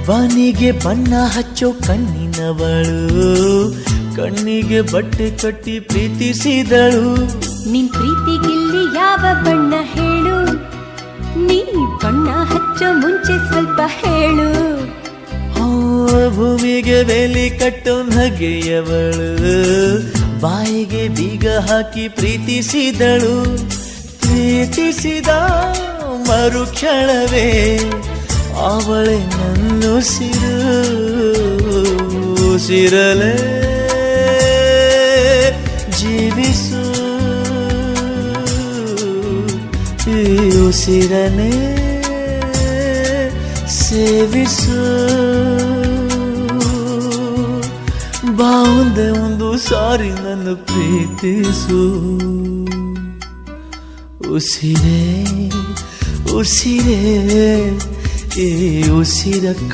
ಬಾನಿಗೆ ಬಣ್ಣ ಹಚ್ಚೋ ಕಣ್ಣಿನವಳು, ಕಣ್ಣಿಗೆ ಬಟ್ಟೆ ಕಟ್ಟಿ ಪ್ರೀತಿಸಿದಳು. ನಿನ್ ಪ್ರೀತಿಗಿಲ್ಲಿ ಯಾವ ಬಣ್ಣ ಹೇಳು, ನೀ ಬಣ್ಣ ಹಚ್ಚೋ ಮುಂಚೆ ಸ್ವಲ್ಪ ಹೇಳು. ಭೂಮಿಗೆ ಬೇಲಿ ಕಟ್ಟೋ ನಗೆಯವಳು, ಬಾಯಿಗೆ ಬೀಗ ಹಾಕಿ ಪ್ರೀತಿಸಿದಳು. ಪ್ರೀತಿಸಿದ ಮರುಕ್ಷಣವೇ ಅವಳೆ ನನ್ನುಸಿರು, ಉಸಿರಲೇ ಜೀವಿಸು, ಈ ಉಸಿರನೇ ಸೇವಿಸು. ಬಾವುಂದೆ ಒಂದು ಸಾರಿ ನನ್ನ ಪ್ರೀತಿಸು. ಉಸಿರೇ ಉಸಿರೇ ಈ ಉಸಿರ